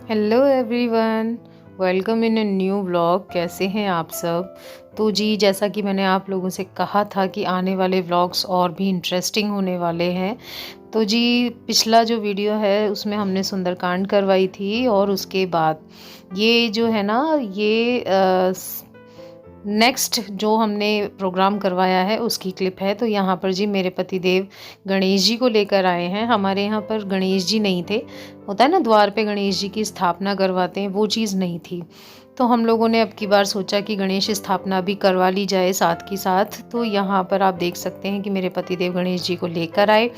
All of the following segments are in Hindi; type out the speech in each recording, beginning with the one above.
Hello everyone, welcome in a new vlog. कैसे हैं आप सब? तो जी, जैसा कि मैंने आप लोगों से कहा था कि आने वाले व्लॉग्स और भी इंटरेस्टिंग होने वाले हैं। तो जी, पिछला जो वीडियो है उसमें हमने सुंदरकांड करवाई थी और उसके बाद ये जो है ना, ये नेक्स्ट जो हमने प्रोग्राम करवाया है उसकी क्लिप है। तो यहाँ पर जी मेरे पतिदेव गणेश जी को लेकर आए हैं। हमारे यहाँ पर गणेश जी नहीं थे। होता है ना, द्वार पे गणेश जी की स्थापना करवाते हैं, वो चीज़ नहीं थी। तो हम लोगों ने अब की बार सोचा कि गणेश स्थापना भी करवा ली जाए साथ की साथ। तो यहाँ पर आप देख सकते हैं कि मेरे पतिदेव गणेश जी को लेकर आए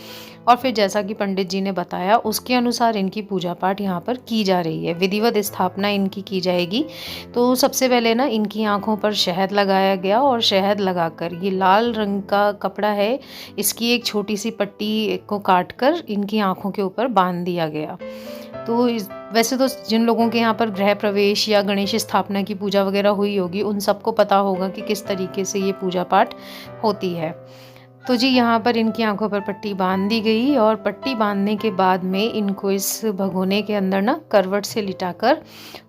और फिर जैसा कि पंडित जी ने बताया उसके अनुसार इनकी पूजा पाठ यहाँ पर की जा रही है। विधिवत स्थापना इनकी की जाएगी। तो सबसे पहले ना इनकी आँखों पर शहद लगाया गया और शहद लगाकर ये लाल रंग का कपड़ा है, इसकी एक छोटी सी पट्टी को काटकर इनकी आँखों के ऊपर बांध दिया गया। तो वैसे तो जिन लोगों के यहाँ पर गृह प्रवेश या गणेश स्थापना की पूजा वगैरह हुई होगी उन सबको पता होगा कि किस तरीके से ये पूजा पाठ होती है। तो जी यहाँ पर इनकी आंखों पर पट्टी बांध दी गई और पट्टी बांधने के बाद में इनको इस भगोने के अंदर ना करवट से लिटाकर,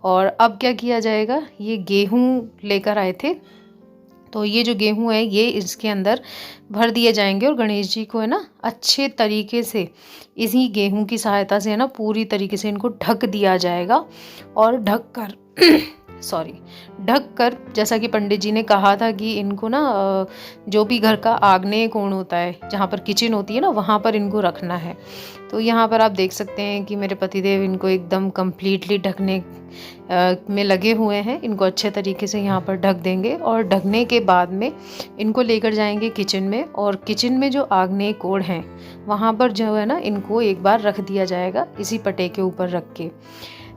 और अब क्या किया जाएगा, ये गेहूँ लेकर आए थे। तो ये जो गेहूँ है ये इसके अंदर भर दिए जाएंगे और गणेश जी को है ना अच्छे तरीके से इसी गेहूँ की सहायता से है ना पूरी तरीके से इनको ढक दिया जाएगा। और ढक कर ढक कर, जैसा कि पंडित जी ने कहा था कि इनको ना जो भी घर का आग्नेय कोण होता है, जहाँ पर किचन होती है ना, वहाँ पर इनको रखना है। तो यहाँ पर आप देख सकते हैं कि मेरे पतिदेव इनको एकदम कम्प्लीटली ढकने में लगे हुए हैं। इनको अच्छे तरीके से यहाँ पर ढक देंगे और ढकने के बाद में इनको लेकर जाएंगे किचन में, और किचन में जो आग्नेय कोण हैं वहाँ पर जो है ना इनको एक बार रख दिया जाएगा इसी पटे के ऊपर रख के।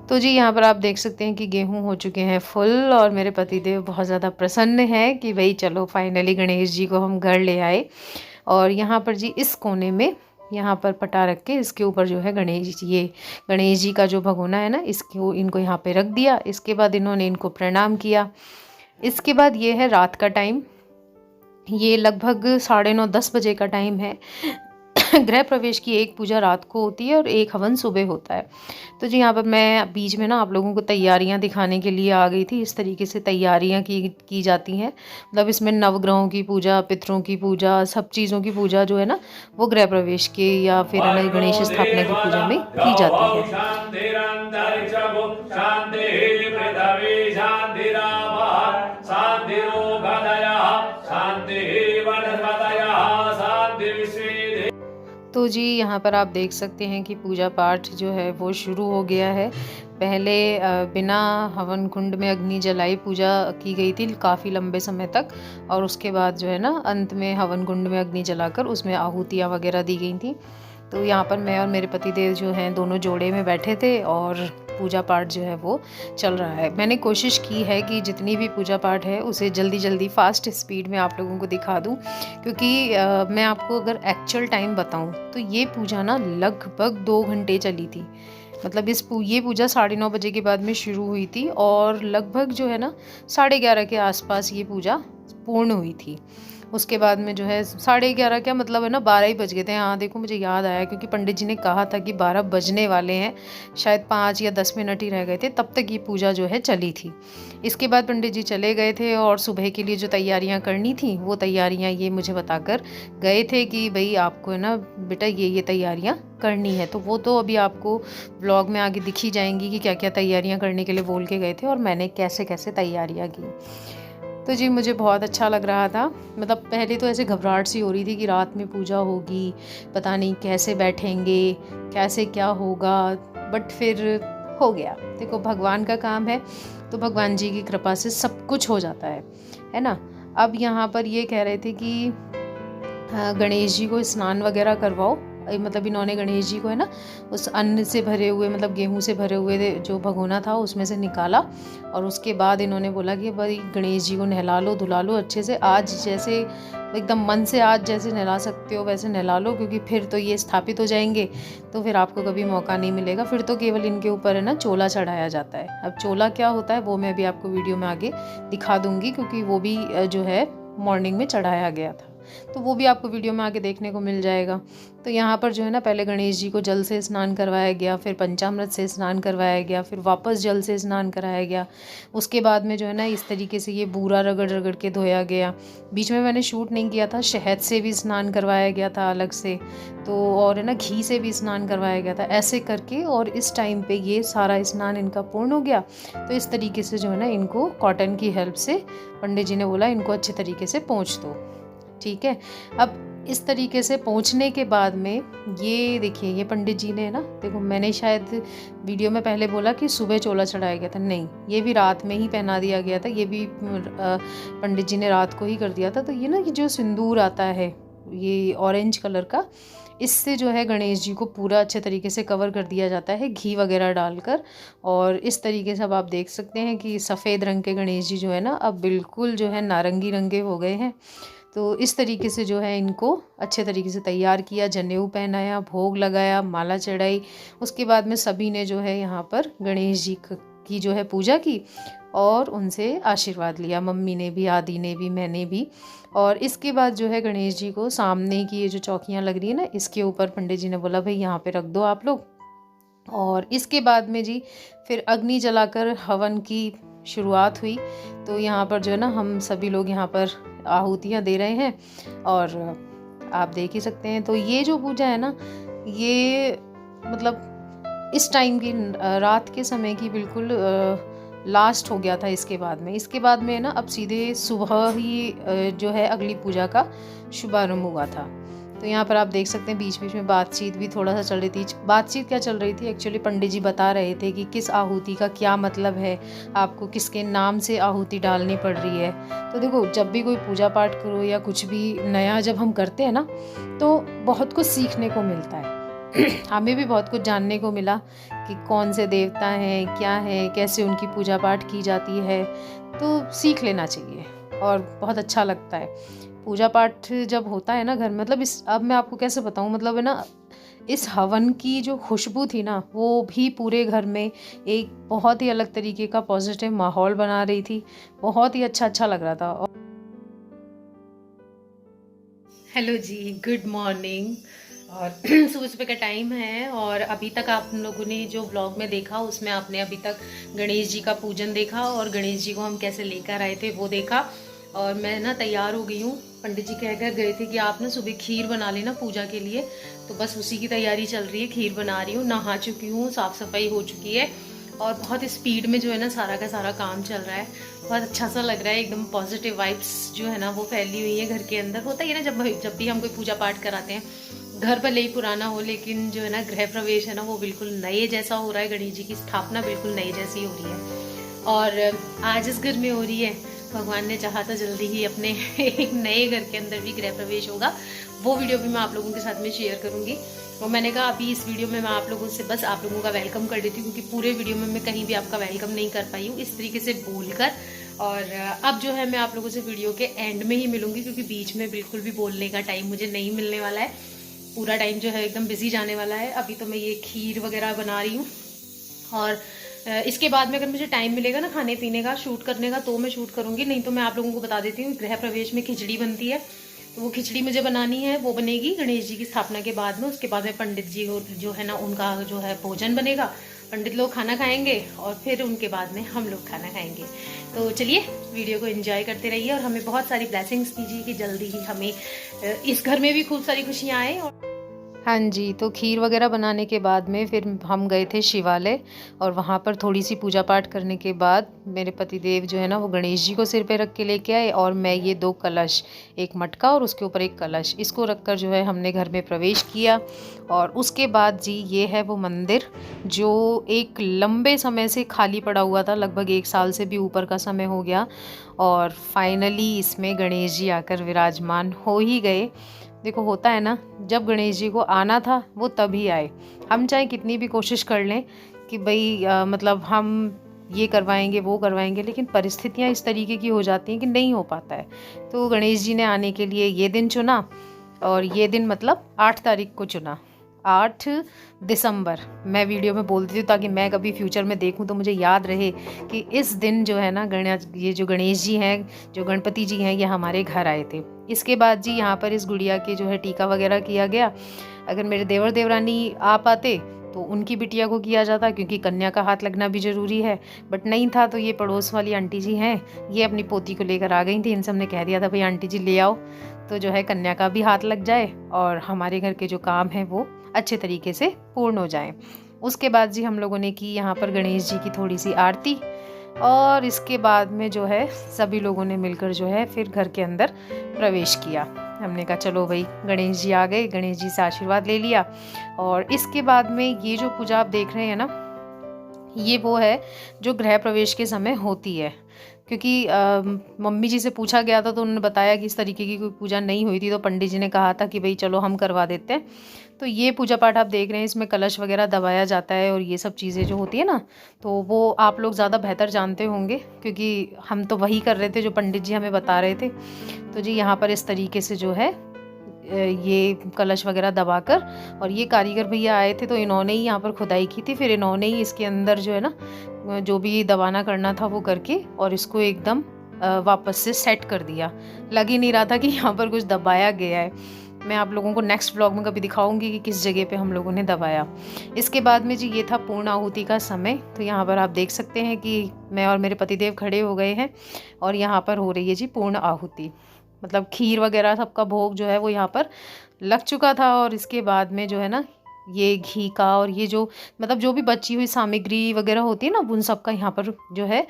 तो जी यहाँ पर आप देख सकते हैं कि गेहूं हो चुके हैं फुल और मेरे पतिदेव बहुत ज़्यादा प्रसन्न हैं कि भाई चलो फाइनली गणेश जी को हम घर ले आए। और यहाँ पर जी इस कोने में यहाँ पर पटा रख के इसके ऊपर जो है गणेश जी का जो भगोना है ना, इनको यहाँ पे रख दिया। इसके बाद इन्होंने इनको प्रणाम किया। इसके बाद ये है रात का टाइम, ये लगभग 9:30-10 बजे का टाइम है। गृह प्रवेश की एक पूजा रात को होती है और एक हवन सुबह होता है। तो जी यहाँ पर मैं बीच में ना आप लोगों को तैयारियां दिखाने के लिए आ गई थी। इस तरीके से तैयारियां की जाती हैं, मतलब इसमें नवग्रहों की पूजा, पितरों की पूजा, सब चीज़ों की पूजा जो है ना वो गृह प्रवेश के या फिर गणेश स्थापना की पूजा में की जाती है। तो जी यहाँ पर आप देख सकते हैं कि पूजा पाठ जो है वो शुरू हो गया है। पहले बिना हवन कुंड में अग्नि जलाई पूजा की गई थी काफ़ी लंबे समय तक, और उसके बाद जो है ना अंत में हवन कुंड में अग्नि जलाकर उसमें आहुतियाँ वगैरह दी गई थी। तो यहाँ पर मैं और मेरे पतिदेव जो हैं दोनों जोड़े में बैठे थे और पूजा पाठ जो है वो चल रहा है। मैंने कोशिश की है कि जितनी भी पूजा पाठ है उसे जल्दी जल्दी फास्ट स्पीड में आप लोगों को दिखा दूं, क्योंकि मैं आपको अगर एक्चुअल टाइम बताऊं तो ये पूजा ना लगभग 2 घंटे चली थी। मतलब ये पूजा 9:30 बजे के बाद में शुरू हुई थी और लगभग जो है ना 11:30 के आसपास ये पूजा पूर्ण हुई थी। उसके बाद में जो है 11:30 क्या मतलब है ना 12 ही बज गए थे। हाँ देखो, मुझे याद आया क्योंकि पंडित जी ने कहा था कि 12 बजने वाले हैं, शायद 5 या 10 मिनट ही रह गए थे, तब तक ये पूजा जो है चली थी। इसके बाद पंडित जी चले गए थे और सुबह के लिए जो तैयारियां करनी थी वो तैयारियां ये मुझे बताकर गए थे कि भाई आपको है ना बेटा ये तैयारियां करनी है। तो वो तो अभी आपको ब्लॉग में आगे दिखी जाएंगी कि क्या क्या तैयारियां करने के लिए बोल के गए थे और मैंने कैसे कैसे तैयारियां की। तो जी मुझे बहुत अच्छा लग रहा था। मतलब पहले तो ऐसे घबराहट सी हो रही थी कि रात में पूजा होगी, पता नहीं कैसे बैठेंगे, कैसे क्या होगा, बट फिर हो गया। देखो भगवान का काम है तो भगवान जी की कृपा से सब कुछ हो जाता है ना। अब यहाँ पर ये कह रहे थे कि गणेश जी को स्नान वगैरह करवाओ। मतलब इन्होंने गणेश जी को है ना उस अन्न से भरे हुए, मतलब गेहूं से भरे हुए जो भगोना था उसमें से निकाला, और उसके बाद इन्होंने बोला कि भाई गणेश जी को नहला लो धुला लो अच्छे से। आज जैसे एकदम मन से आज जैसे नहला सकते हो वैसे नहला लो, क्योंकि फिर तो ये स्थापित हो जाएंगे तो फिर आपको कभी मौका नहीं मिलेगा। फिर तो केवल इनके ऊपर है ना चोला चढ़ाया जाता है। अब चोला क्या होता है वो मैं भी आपको वीडियो में आगे दिखा दूंगी, क्योंकि वो भी जो है मॉर्निंग में चढ़ाया गया था। तो वो भी आपको वीडियो में आगे देखने को मिल जाएगा। तो यहाँ पर जो है ना पहले गणेश जी को जल से स्नान करवाया गया, फिर पंचामृत से स्नान करवाया गया, फिर वापस जल से स्नान कराया गया। उसके बाद में जो है ना इस तरीके से ये बूरा रगड़ रगड़ के धोया गया। बीच में मैंने शूट नहीं किया था, शहद से भी स्नान करवाया गया था अलग से, तो और है ना घी से भी स्नान करवाया गया था, ऐसे करके। और इस टाइम पे ये सारा स्नान इनका पूर्ण हो गया। तो इस तरीके से जो है ना इनको कॉटन की हेल्प से पंडित जी ने बोला इनको अच्छे तरीके से पोंछ दो, ठीक है। अब इस तरीके से पहुंचने के बाद में ये देखिए, ये पंडित जी ने ना, देखो मैंने शायद वीडियो में पहले बोला कि सुबह चोला चढ़ाया गया था, नहीं, ये भी रात में ही पहना दिया गया था। ये भी पंडित जी ने रात को ही कर दिया था। तो ये ना, ये जो सिंदूर आता है ये ऑरेंज कलर का, इससे जो है गणेश जी को पूरा अच्छे तरीके से कवर कर दिया जाता है घी वगैरह डालकर। और इस तरीके से अब आप देख सकते हैं कि सफ़ेद रंग के गणेश जी जो है ना अब बिल्कुल जो है नारंगी रंगे हो गए हैं। तो इस तरीके से जो है इनको अच्छे तरीके से तैयार किया, जनेऊ पहनाया, भोग लगाया, माला चढ़ाई। उसके बाद में सभी ने जो है यहाँ पर गणेश जी की जो है पूजा की और उनसे आशीर्वाद लिया। मम्मी ने भी, आदि ने भी, मैंने भी। और इसके बाद जो है गणेश जी को सामने की ये जो चौकियाँ लग रही है ना, इसके ऊपर पंडित जी ने बोला भाई यहाँ पे रख दो आप लोग। और इसके बाद में जी फिर अग्नि जलाकर हवन की शुरुआत हुई। तो यहाँ पर जो है ना हम सभी लोग यहाँ पर आहुतियाँ दे रहे हैं और आप देख ही सकते हैं। तो ये जो पूजा है ना, ये मतलब इस टाइम की रात के समय की बिल्कुल लास्ट हो गया था। इसके बाद में ना अब सीधे सुबह ही जो है अगली पूजा का शुभारंभ हुआ था। तो यहाँ पर आप देख सकते हैं बीच बीच में बातचीत भी थोड़ा सा चल रही थी। बातचीत क्या चल रही थी, एक्चुअली पंडित जी बता रहे थे कि किस आहुति का क्या मतलब है, आपको किसके नाम से आहुति डालनी पड़ रही है। तो देखो, जब भी कोई पूजा पाठ करो या कुछ भी नया जब हम करते हैं ना, तो बहुत कुछ सीखने को मिलता है। हमें भी बहुत कुछ जानने को मिला कि कौन से देवता हैं, क्या है, कैसे उनकी पूजा पाठ की जाती है। तो सीख लेना चाहिए और बहुत अच्छा लगता है। पूजा पाठ जब होता है ना घर में, मतलब इस, अब मैं आपको कैसे बताऊं, मतलब है ना, इस हवन की जो खुशबू थी ना, वो भी पूरे घर में एक बहुत ही अलग तरीके का पॉजिटिव माहौल बना रही थी। बहुत ही अच्छा लग रहा था। हेलो जी, गुड मॉर्निंग। और सुबह सुबह का टाइम है और अभी तक आप लोगों ने जो व्लॉग में देखा उसमें आपने अभी तक गणेश जी का पूजन देखा और गणेश जी को हम कैसे लेकर आए थे वो देखा। और मैं ना तैयार हो गई हूँ। पंडित जी कहकर गए थे कि आप ना सुबह खीर बना लेना पूजा के लिए, तो बस उसी की तैयारी चल रही है। खीर बना रही हूँ, नहा चुकी हूँ, साफ़ सफाई हो चुकी है और बहुत स्पीड में जो है ना सारा का सारा काम चल रहा है। बहुत अच्छा सा लग रहा है, एकदम पॉजिटिव वाइब्स जो है ना वो फैली हुई है घर के अंदर। होता ही है ना, जब भी हम कोई पूजा पाठ कराते हैं, घर भले ही पुराना हो लेकिन जो है ना गृह प्रवेश है ना वो बिल्कुल नए जैसा हो रहा है। गणेश जी की स्थापना बिल्कुल नए जैसी हो रही है और आज इस घर में हो रही है। भगवान ने चाहा तो जल्दी ही अपने एक नए घर के अंदर भी गृह प्रवेश होगा। वो वीडियो भी मैं आप लोगों के साथ में शेयर करूंगी। और मैंने कहा अभी इस वीडियो में मैं आप लोगों से बस आप लोगों का वेलकम कर देती हूँ, क्योंकि पूरे वीडियो में मैं कहीं भी आपका वेलकम नहीं कर पाई हूँ इस तरीके से बोलकर। और अब जो है मैं आप लोगों से वीडियो के एंड में ही मिलूंगी, क्योंकि बीच में बिल्कुल भी बोलने का टाइम मुझे नहीं मिलने वाला है। पूरा टाइम जो है एकदम बिजी जाने वाला है। अभी तो मैं ये खीर वगैरह बना रही हूँ और इसके बाद में अगर मुझे टाइम मिलेगा ना खाने पीने का, शूट करने का, तो मैं शूट करूंगी। नहीं तो मैं आप लोगों को बता देती हूँ, गृह प्रवेश में खिचड़ी बनती है, तो वो खिचड़ी मुझे बनानी है। वो बनेगी गणेश जी की स्थापना के बाद में। उसके बाद में पंडित जी जो है ना उनका जो है भोजन बनेगा, पंडित लोग खाना खाएंगे और फिर उनके बाद में हम लोग खाना खाएंगे। तो चलिए वीडियो को एंजॉय करते रहिए और हमें बहुत सारी ब्लेसिंग्स दीजिए कि जल्दी ही हमें इस घर में भी खूब सारी खुशियाँ आए। हाँ जी, तो खीर वगैरह बनाने के बाद में फिर हम गए थे शिवालय और वहाँ पर थोड़ी सी पूजा पाठ करने के बाद मेरे पतिदेव जो है ना वो गणेश जी को सिर पे रख के लेके आए और मैं ये 2 कलश, एक मटका और उसके ऊपर एक कलश, इसको रखकर जो है हमने घर में प्रवेश किया। और उसके बाद जी ये है वो मंदिर जो एक लंबे समय से खाली पड़ा हुआ था, लगभग 1 साल से भी ऊपर का समय हो गया और फाइनली इसमें गणेश जी आकर विराजमान हो ही गए। देखो, होता है ना, जब गणेश जी को आना था वो तभी आए। हम चाहे कितनी भी कोशिश कर लें कि भाई मतलब हम ये करवाएंगे वो करवाएंगे, लेकिन परिस्थितियाँ इस तरीके की हो जाती हैं कि नहीं हो पाता है। तो गणेश जी ने आने के लिए ये दिन चुना और ये दिन मतलब 8 तारीख को चुना। 8 दिसंबर। मैं वीडियो में बोल देती हूँ ताकि मैं कभी फ्यूचर में देखूँ तो मुझे याद रहे कि इस दिन जो है ना ये जो गणेश जी हैं, जो गणपति जी हैं, ये हमारे घर आए थे। इसके बाद जी यहाँ पर इस गुड़िया के जो है टीका वगैरह किया गया। अगर मेरे देवर देवरानी आ पाते तो उनकी बिटिया को किया जाता, क्योंकि कन्या का हाथ लगना भी ज़रूरी है, बट नहीं था। तो ये पड़ोस वाली आंटी जी हैं, ये अपनी पोती को लेकर आ गई थी। इनसे हमने कह दिया था भाई आंटी जी ले आओ, तो जो है कन्या का भी हाथ लग जाए और हमारे घर के जो काम हैं वो अच्छे तरीके से पूर्ण हो जाएं। उसके बाद जी हम लोगों ने की यहाँ पर गणेश जी की थोड़ी सी आरती, और इसके बाद में जो है सभी लोगों ने मिलकर जो है फिर घर के अंदर प्रवेश किया। हमने कहा चलो भाई गणेश जी आ गए, गणेश जी से आशीर्वाद ले लिया। और इसके बाद में ये जो पूजा आप देख रहे हैं ना, ये वो है जो गृह प्रवेश के समय होती है। क्योंकि मम्मी जी से पूछा गया था तो उन्होंने बताया कि इस तरीके की कोई पूजा नहीं हुई थी, तो पंडित जी ने कहा था कि भाई चलो हम करवा देते हैं। तो ये पूजा पाठ आप देख रहे हैं, इसमें कलश वगैरह दबाया जाता है और ये सब चीज़ें जो होती है ना, तो वो आप लोग ज़्यादा बेहतर जानते होंगे, क्योंकि हम तो वही कर रहे थे जो पंडित जी हमें बता रहे थे। तो जी यहाँ पर इस तरीके से जो है ये कलश वगैरह दबाकर, और ये कारीगर भैया आए थे तो इन्होंने ही यहाँ पर खुदाई की थी। फिर इन्होंने ही इसके अंदर जो है ना जो भी दबाना करना था वो करके और इसको एकदम वापस से सेट कर दिया। लग ही नहीं रहा था कि यहाँ पर कुछ दबाया गया है। मैं आप लोगों को नेक्स्ट व्लॉग में कभी दिखाऊंगी कि किस जगह पे हम लोगों ने दबाया। इसके बाद में जी ये था पूर्ण आहुति का समय। तो यहाँ पर आप देख सकते हैं कि मैं और मेरे पतिदेव खड़े हो गए हैं और यहाँ पर हो रही है जी पूर्ण आहुति। मतलब खीर वगैरह सबका भोग जो है वो यहाँ पर लग चुका था, और इसके बाद में जो है ना ये घी का और ये जो मतलब जो भी बची हुई सामग्री वगैरह होती है ना, उन सब का यहाँ पर जो है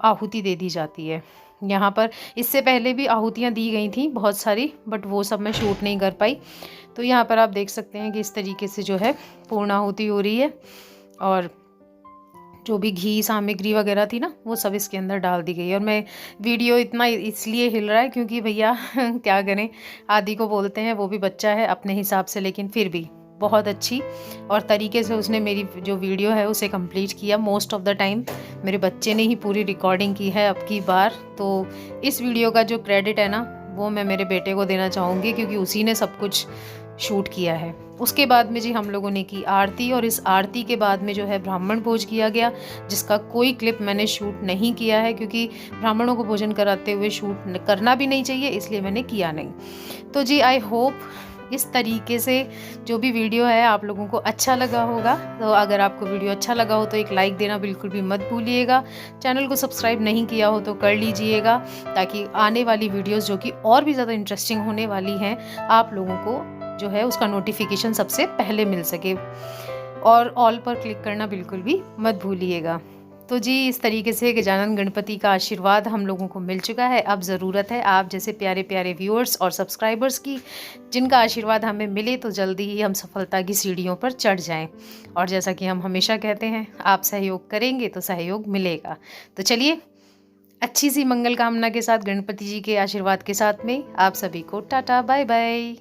आहुति दे दी जाती है। यहाँ पर इससे पहले भी आहुतियाँ दी गई थी बहुत सारी, बट वो सब मैं शूट नहीं कर पाई। तो यहाँ पर आप देख सकते हैं कि इस तरीके से जो है पूर्ण आहुति हो रही है, और जो भी घी सामग्री वगैरह थी ना वो सब इसके अंदर डाल दी गई है। और मैं वीडियो इतना इसलिए हिल रहा है क्योंकि भैया क्या करें, आदि को बोलते हैं, वो भी बच्चा है अपने हिसाब से, लेकिन फिर भी बहुत अच्छी और तरीके से उसने मेरी जो वीडियो है उसे कंप्लीट किया। मोस्ट ऑफ द टाइम मेरे बच्चे ने ही पूरी रिकॉर्डिंग की है अब की बार। तो इस वीडियो का जो क्रेडिट है ना वो मैं मेरे बेटे को देना चाहूँगी, क्योंकि उसी ने सब कुछ शूट किया है। उसके बाद में जी हम लोगों ने की आरती, और इस आरती के बाद में जो है ब्राह्मण भोज किया गया, जिसका कोई क्लिप मैंने शूट नहीं किया है, क्योंकि ब्राह्मणों को भोजन कराते हुए शूट करना भी नहीं चाहिए, इसलिए मैंने किया नहीं। तो जी आई होप इस तरीके से जो भी वीडियो है आप लोगों को अच्छा लगा होगा। तो अगर आपको वीडियो अच्छा लगा हो तो एक लाइक देना बिल्कुल भी मत भूलिएगा। चैनल को सब्सक्राइब नहीं किया हो तो कर लीजिएगा, ताकि आने वाली वीडियोस जो कि और भी ज़्यादा इंटरेस्टिंग होने वाली हैं आप लोगों को जो है उसका नोटिफिकेशन सबसे पहले मिल सके। और ऑल पर क्लिक करना बिल्कुल भी मत भूलिएगा। तो जी इस तरीके से गजानन गणपति का आशीर्वाद हम लोगों को मिल चुका है। अब ज़रूरत है आप जैसे प्यारे प्यारे व्यूअर्स और सब्सक्राइबर्स की, जिनका आशीर्वाद हमें मिले तो जल्दी ही हम सफलता की सीढ़ियों पर चढ़ जाएं। और जैसा कि हम हमेशा कहते हैं, आप सहयोग करेंगे तो सहयोग मिलेगा। तो चलिए अच्छी सी मंगल कामना के साथ, गणपति जी के आशीर्वाद के साथ में आप सभी को टाटा बाय बाय।